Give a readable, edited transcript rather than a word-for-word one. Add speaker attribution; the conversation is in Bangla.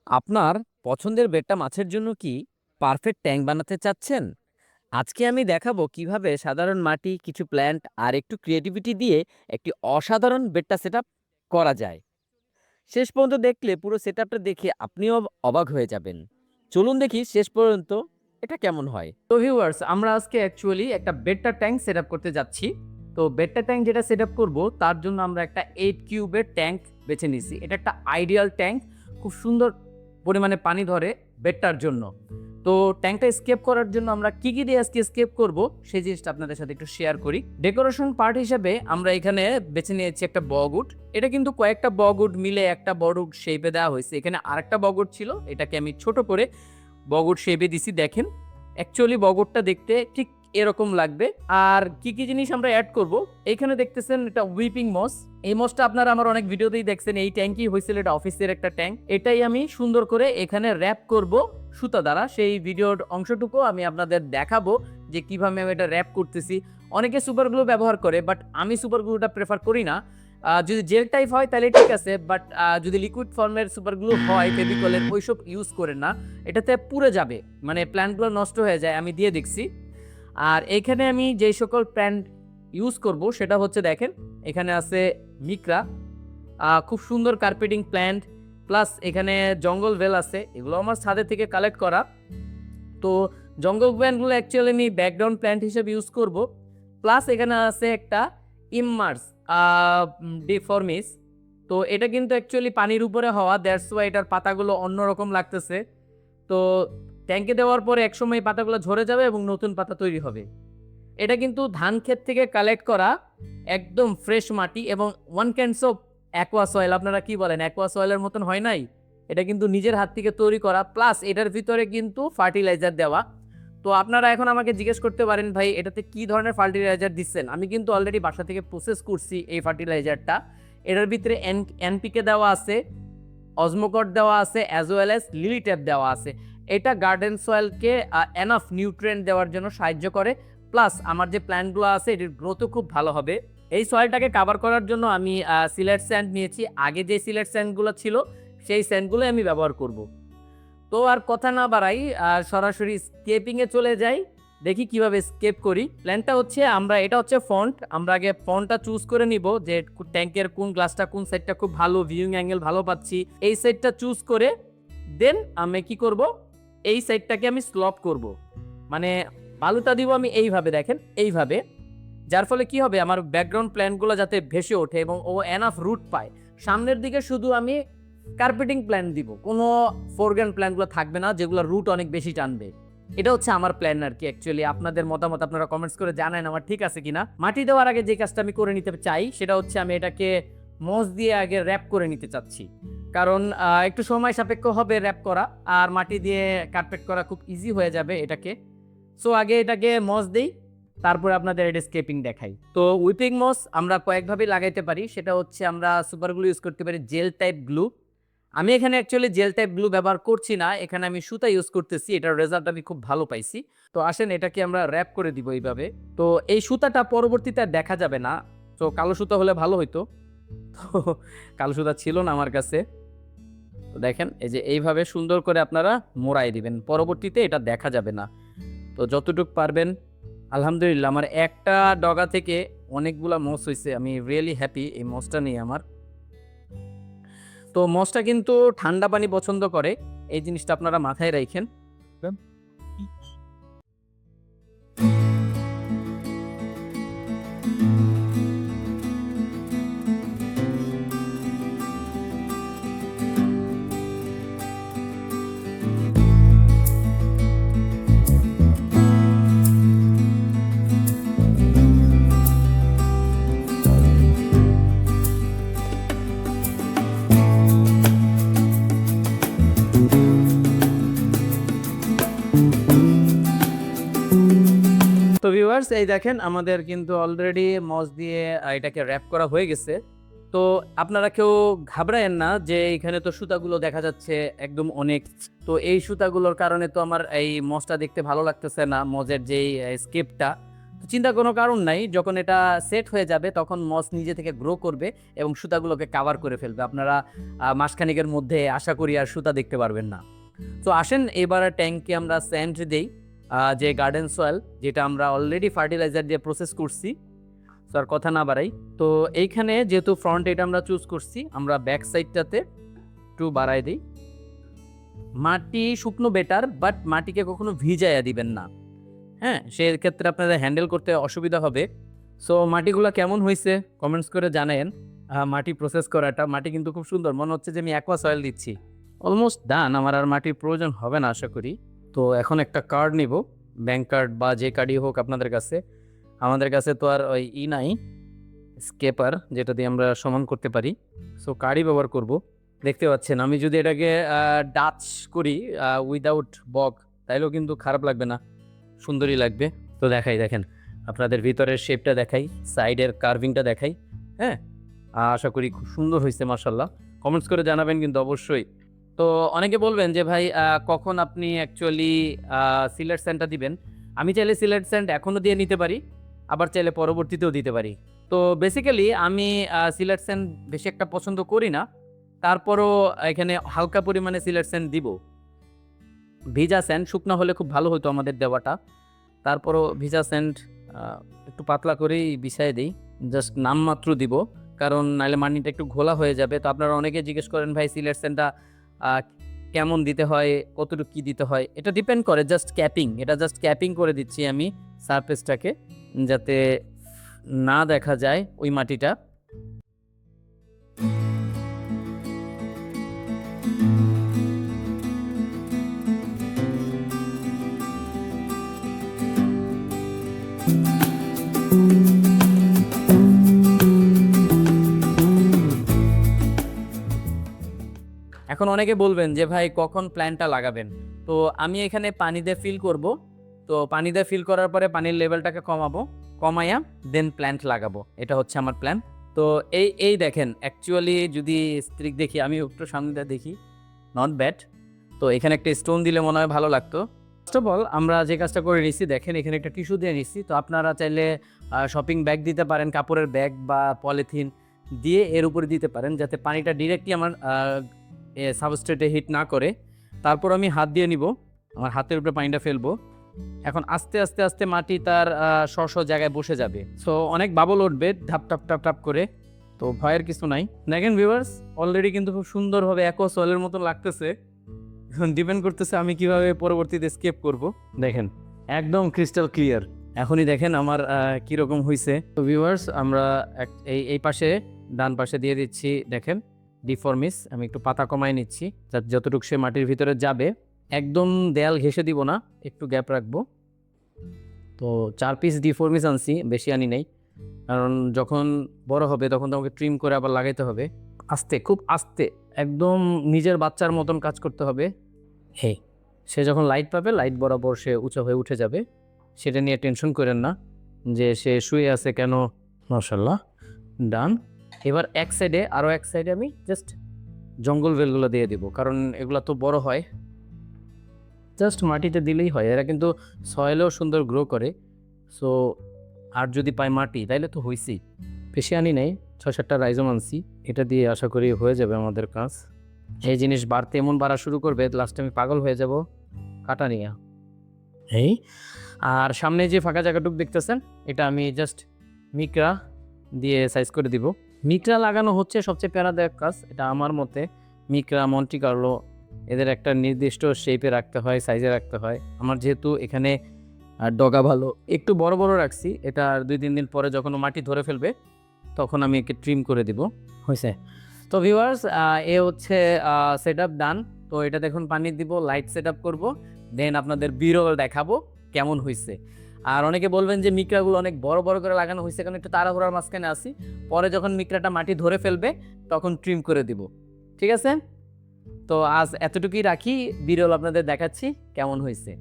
Speaker 1: আপনার পছন্দের বেটটা মাছের জন্য কি পারফেক্ট ট্যাঙ্ক বানাতে চাচ্ছেন? আজকে আমি দেখাবো কিভাবে সাধারণ মাটি, কিছু প্ল্যান্ট আর একটু ক্রিয়েটিভিটি দিয়ে একটি অসাধারণ বেটটা সেটআপ করা যায়। শেষ পর্যন্ত দেখলে পুরো সেটআপটা দেখে আপনিও অবাক হয়ে যাবেন। চলুন দেখি শেষ পর্যন্ত এটা কেমন হয়। তো ভিউয়ার্স, আমরা আজকে অ্যাকচুয়ালি একটা বেডটা ট্যাঙ্ক সেটআপ করতে যাচ্ছি। তো বেডটা ট্যাঙ্ক যেটা সেটআপ করব তার জন্য আমরা একটা 8 কিউবের ট্যাঙ্ক বেছে নিছি। এটা একটা আইডিয়াল ট্যাঙ্ক, খুব সুন্দর পরিমাণে পানি ধরে বেডটার জন্য। তো ট্যাঙ্কটা স্কেপ করার জন্য আমরা কি দিয়ে আজকে স্কেপ করব সেই জিনিসটা আপনাদের সাথে একটু শেয়ার করি। ডেকোরেশন পার্ট হিসেবে আমরা এখানে বেছে নিয়েছি একটা বগউড। এটা কিন্তু কয়েকটা বগউড মিলে একটা বড় শেপে দেওয়া হয়েছে। এখানে আরেকটা বগউড ছিল, এটাকে আমি ছোট করে বগউড শেপে দিছি। দেখেন অ্যাকচুয়ালি বগউডটা দেখতে ঠিক এরকম লাগবে। আর কি জিনিস আমরা অ্যাড করব, এইখানে দেখতেছেন এটা উইপিং মস। এই মসটা আপনারা আমার অনেক ভিডিওতেই দেখছেন। এই ট্যাঙ্কই হয়েছিল, এটা অফিসের একটা ট্যাঙ্ক। এটাই আমি সুন্দর করে এখানে র্যাপ করব সুতা দ্বারা। সেই ভিডিওর অংশটুকু আমি আপনাদের দেখাবো যে কিভাবে আমি এটা র্যাপ করতেছি। অনেকে সুপার গ্লু ব্যবহার করে, বাট আমি সুপার গ্লুটা প্রেফার করি না। যদি জেল টাইপ হয় তাহলে ঠিক আছে, বাট যদি লিকুইড ফর্মের সুপার গ্লু হয় ফেভিকলের, ওইসব ইউজ করেন না। এটাতে পুড়ে যাবে, মানে প্ল্যান্টগুলো নষ্ট হয়ে যায়, আমি দিয়ে দেখছি। আর এখানে আমি যেই সকল প্ল্যান্ট ইউজ করব সেটা হচ্ছে, দেখেন এখানে আছে মিক্রা, খুব সুন্দর কার্পেটিং প্ল্যান্ট, প্লাস এখানে জঙ্গল ভেল আছে, এগুলো আমার ছাদে থেকে কালেক্ট করা। তো জঙ্গল প্ল্যান্টগুলো অ্যাকচুয়ালি আমি ব্যাকগ্রাউন্ড প্ল্যান্ট হিসেবে ইউজ করব। প্লাস এখানে আছে একটা ইমার্স ডিফর্মিস। তো এটা কিন্তু অ্যাকচুয়ালি পানির উপরে হওয়া, দ্যাটস ওয়াই এটার পাতাগুলো অন্যরকম লাগতেছে। তো ট্যাঙ্কে দেওয়ার পরে একসময় পাতাগুলো ঝরে যাবে এবং নতুন পাতা তৈরি হবে। এটা কিন্তু ধান ক্ষেত থেকে কালেক্ট করা একদম ফ্রেশ মাটি এবং one Cannes of aqua soil. আপনারা কি বলেন, অ্যাকোয়া সয়েলের মতন হয় নাই? এটা কিন্তু নিজের হাত থেকে তৈরি করা, প্লাস এটার ভিতরে কিন্তু ফার্টিলাইজার দেওয়া। তো আপনারা এখন আমাকে জিজ্ঞেস করতে পারেন, ভাই এটাতে কি ধরনের ফার্টিলাইজার দিচ্ছেন? আমি কিন্তু অলরেডি বাসা থেকে প্রসেস করছি এই ফার্টিলাইজারটা। এটার ভিতরে এনপিকে দেওয়া আছে, অজমোকট দেওয়া আছে, as well as lily tap দেওয়া আছে। এটা গার্ডেন সয়েলকে এনাফ নিউট্রিয়েন্ট দেওয়ার জন্য সাহায্য করে। প্লাস আমার যে প্ল্যান্টগুলো আছে এটির গ্রোথও খুব ভালো হবে। এই সয়েলটাকে কাভার করার জন্য আমি সিলেট স্যান্ড নিয়েছি। আগে যে সিলেট স্যান্ডগুলো ছিল সেই স্যান্ডগুলোই আমি ব্যবহার করব। তো আর কথা না বাড়াই, সরাসরি স্কেপিংয়ে চলে যাই। দেখি কিভাবে স্কেপ করি। প্ল্যানটা হচ্ছে, এটা হচ্ছে ফন্ট। আমরা আগে ফন্টটা চুজ করে নিব যে ট্যাঙ্কের কোন গ্লাসটা কোন সাইডটা খুব ভালো ভিউইং অ্যাঙ্গেল ভালো পাচ্ছি, এই সাইডটা চুজ করে দেন আমি কি করব, এই সাইডটাকে আমি স্লপ করব। মানে বালুটা দিব আমি এইভাবে, দেখেন এইভাবে। যার ফলে কি হবে, আমার ব্যাকগ্রাউন্ড প্ল্যান্টগুলো যাতে ভেসে ওঠে এবং ও এনাফ রুট পায়। সামনের দিকে শুধু আমি কার্পেটিং প্ল্যান দিব, কোনো ফোরগ্রাউন্ড প্ল্যানগুলো থাকবে না যেগুলো রুট অনেক বেশি টানবে। এটা হচ্ছে আমার প্ল্যান আর কি। অ্যাকচুয়ালি আপনাদের মতামত আপনারা কমেন্টস করে জানান আমার ঠিক আছে কিনা। মাটি দেওয়ার আগে যে কাজটা আমি করে নিতে চাই সেটা হচ্ছে, আমি এটাকে মস দিয়ে আগে র্যাপ করে নিতে চাচ্ছি। কারণ একটু সময় সাপেক্ষ হবে র্যাপ করা, আর মাটি দিয়ে কার্পেট করা খুব ইজি হয়ে যাবে এটাকে। সো আগে এটাকে মস দেই, তারপরে আপনাদের এটা স্কেপিং দেখাই। তো উইপিং মস আমরা কয়েকভাবে লাগাইতে পারি। সেটা হচ্ছে, আমরা সুপার গ্লু ইউজ করতে পারি, জেল টাইপ গ্লু। আমি এখানে অ্যাকচুয়ালি জেল টাইপ গ্লু ব্যবহার করছি না, এখানে আমি সুতা ইউজ করতেছি। এটার রেজাল্ট আমি খুব ভালো পাইছি। তো আসেন এটাকে আমরা র্যাপ করে দিব এইভাবে। তো এই সুতাটা পরবর্তীতে আর দেখা যাবে না। তো কালো সুতা হলে ভালো হইতো, তো কালো সুতা ছিল না আমার কাছে। তো দেখেন এই যে এইভাবে সুন্দর করে আপনারা মোড়াই দিবেন, পরবর্তীতে এটা দেখা যাবে না। তো যতটুকু পারবেন। আলহামদুলিল্লাহ, আমার একটা ডগা থেকে অনেকগুলা মস হয়েছে। আমি রিয়েলি হ্যাপি এই মসটা নিয়ে আমার। তো মসটা কিন্তু ঠান্ডা পানি পছন্দ করে, এই জিনিসটা আপনারা মাথায় রাখেন। তো ভিউয়ার্স, এই দেখেন আমাদের কিন্তু অলরেডি মস দিয়ে এটাকে র্যাপ করা হয়ে গেছে। তো আপনারা কেউ ঘাবড়ায়েন না যে এখানে তো সুতাগুলো দেখা যাচ্ছে একদম অনেক। তো এই সুতাগুলোর কারণে তো আমার এই মসটা দেখতে ভালো লাগতেছে না, মজের যেই স্কেপটা। চিন্তা কোনো কারণ নাই, যখন এটা সেট হয়ে যাবে তখন মস নিজে থেকে গ্রো করবে এবং সুতাগুলোকে কাভার করে ফেলবে। আপনারা মাসখানেকের মধ্যে আশা করি আর সুতা দেখতে পারবেন না। তো আসেন এবার ট্যাঙ্কে আমরা স্যান্ড দেই, যে গার্ডেন সয়েল, যেটা আমরা অলরেডি ফার্টিলাইজার দিয়ে প্রসেস করছি। তো আর কথা না বাড়াই, তো এইখানে যেহেতু ফ্রন্ট এটা আমরা চুজ করছি, আমরা ব্যাক সাইডটাতে একটু বাড়াই দিই। মাটি শুকনো বেটার, বাট মাটিকে কখনো ভিজাইয়া দিবেন না, হ্যাঁ, সেক্ষেত্রে আপনাদের হ্যান্ডেল করতে অসুবিধা হবে। সো মাটিগুলো কেমন হয়েছে কমেন্টস করে জানেন। মাটি প্রসেস করাটা, মাটি কিন্তু খুব সুন্দর, মনে হচ্ছে যে আমি অ্যাকোয়া সয়েল দিচ্ছি। অলমোস্ট ডান, আমার আর মাটির প্রয়োজন হবে না আশা করি। তো এখন একটা কার্ড নিব, ব্যাংক কার্ড বা যে কার্ডই হোক আপনাদের কাছে। আমাদের কাছে তো আর ওই নাই স্কেপার যেটা দিয়ে আমরা সমান করতে পারি, সো কার্ডই ব্যবহার করব। দেখতে পাচ্ছেন আমি যদি এটাকে ডাচ করি উইদাউট বক, তাইলেও কিন্তু খারাপ লাগবে না, সুন্দরই লাগবে। তো দেখাই, দেখেন আপনাদের ভিতরের শেপটা দেখাই, সাইডের কার্ভিংটা দেখাই। হ্যাঁ, আশা করি খুব সুন্দর হয়েছে মাশাল্লাহ। কমেন্টস করে জানাবেন কিন্তু অবশ্যই। তো অনেকে বলবেন যে ভাই কখন আপনি অ্যাকচুয়ালি সিলেট স্যান্ডটা দিবেন। আমি চাইলে সিলেট স্যান্ড এখনও দিয়ে নিতে পারি, আবার চাইলে পরবর্তীতেও দিতে পারি। তো বেসিক্যালি আমি সিলেট স্যান্ড বেশি একটা পছন্দ করি না, তারপরও এখানে হালকা পরিমাণে সিলেট স্যান্ড দিব। ভিজা স্যান্ড শুকনো হলে খুব ভালো হতো আমাদের দেওয়াটা, তারপরও ভিজা স্যান্ড একটু পাতলা করেই বিছাই দিই, জাস্ট নামমাত্র দিব, কারণ নাহলে মাটিটা একটু ঘোলা হয়ে যাবে। তো আপনারা অনেকে জিজ্ঞেস করেন ভাই সিলেট স্যান্ডটা কেমন দিতে হয়, কতটুকু কী দিতে হয়, এটা ডিপেন্ড করে জাস্ট ক্যাপিং। এটা জাস্ট ক্যাপিং করে দিচ্ছি আমি সারফেসটাকে, যাতে না দেখা যায় ওই মাটিটা। এখন অনেকে বলবেন যে ভাই কখন প্ল্যান্টটা লাগাবেন। তো আমি এখানে পানি দিয়ে ফিল করব। তো পানি দিয়ে ফিল করার পরে পানির লেভেলটাকে কমাবো, কমাইয়া দেন প্ল্যান্ট লাগাবো, এটা হচ্ছে আমার প্ল্যান। তো এই দেখেন অ্যাকচুয়ালি যদি স্ট্রিক দেখি, আমি একটু সামনে দিয়ে দেখি, নট ব্যাড। তো এখানে একটা স্টোন দিলে মনে হয় ভালো লাগতো। ফার্স্ট অফ অল আমরা যে কাজটা করে নিচ্ছি, দেখেন এখানে একটা টিস্যু দিয়ে নিচ্ছি। তো আপনারা চাইলে শপিং ব্যাগ দিতে পারেন, কাপড়ের ব্যাগ বা পলিথিন দিয়ে এর উপরে দিতে পারেন, যাতে পানিটা ডিরেক্টলি আমার সাবস্ট্রেটে হিট না করে। তারপর আমি হাত দিয়ে নিব, আমার হাতের উপরে পানিটা ফেলবো। এখন আস্তে আস্তে আস্তে মাটি তার স্ব জায়গায় বসে যাবে। সো অনেক বাবল উঠবে ধাপ টাপ টাপ টাপ করে, তো ভয়ের কিছু নাই। দেখেন ভিউয়ার্স, অলরেডি কিন্তু খুব সুন্দরভাবে অ্যাকোয়া সয়েলের মতো লাগতেছে। ডিপেন্ড করতেছে আমি কিভাবে পরবর্তীতে স্কেপ করব। দেখেন একদম ক্রিস্টাল ক্লিয়ার। এখনই দেখেন আমার কীরকম হয়েছে। তো ভিউয়ার্স, আমরা এই পাশে ডান পাশে দিয়ে দিচ্ছি, দেখেন ডিফর্মিস। আমি একটু পাতা কমাই নিচ্ছি, যাতে যতটুকু সে মাটির ভিতরে যাবে, একদম দেয়াল ঘেঁষে দিব না, একটু গ্যাপ রাখবো। তো 4 পিস ডিফর্মিস আনছি, বেশি আনি নাই, কারণ যখন বড় হবে তখন তোমাকে ট্রিম করে আবার লাগাইতে হবে। আস্তে, খুব আস্তে, একদম নিজের বাচ্চার মতন কাজ করতে হবে। সে যখন লাইট পাবে, লাইট বরাবর সে উঁচু হয়ে উঠে যাবে, সেটা নিয়ে টেনশন করেন না যে সে শুয়ে আছে কেন। মাশাআল্লাহ, ডান। এবার এক সাইডে, আরও এক সাইডে আমি জাস্ট জঙ্গল বেলগুলো দিয়ে দিব, কারণ এগুলো তো বড় হয়, জাস্ট মাটিতে দিলেই হয়। এরা কিন্তু সয়েলেও সুন্দর গ্রো করে। সো আর যদি পাই মাটি তাইলে তো হইছেই। বেশি আনি নাই, 6-7টা রাইজোম আনছি, এটা দিয়ে আশা করি হয়ে যাবে আমাদের কাজ। এই জিনিস বাড়তে এমন বাড়া শুরু করবে, লাস্টে আমি পাগল হয়ে যাব কাটা নিয়ে। আর সামনে যে ফাঁকা জায়গাটুকু দেখতেছেন, এটা আমি জাস্ট মিকরা দিয়ে সাইজ করে দিব। মিকরা লাগানো হচ্ছে সবচেয়ে প্যারাদায়ক কাজ, এটা আমার মতে। মিকরা, মন্টি কার্লো, এদের একটা নির্দিষ্ট শেপে রাখতে হয়, সাইজে রাখতে হয়। আমার যেহেতু এখানে ডগা ভালো, একটু বড় বড় রাখছি। এটা আর 2-3 দিন পরে যখন মাটি ধরে ফেলবে তখন আমি একে ট্রিম করে দিব। হয়েছে। তো ভিউয়ার্স, এ হচ্ছে সেট আপ ডান। তো এটা দেখুন পানি দিব, লাইট সেট আপ করবো, দেন আপনাদের বিরল দেখাবো কেমন হয়েছে। আর অনেকে বলবেন যে মিকরাগুলো অনেক বড় বড় করে লাগানো হয়েছে, কারণ একটু তাড়াহুড়ার মাঝখানে আসি, পরে যখন মিকরাটা মাটি ধরে ফেলবে তখন ট্রিম করে দিব। ঠিক আছে, তো আজ এতটুকুই রাখি, বিরল আপনাদের দেখাচ্ছি কেমন হয়েছে।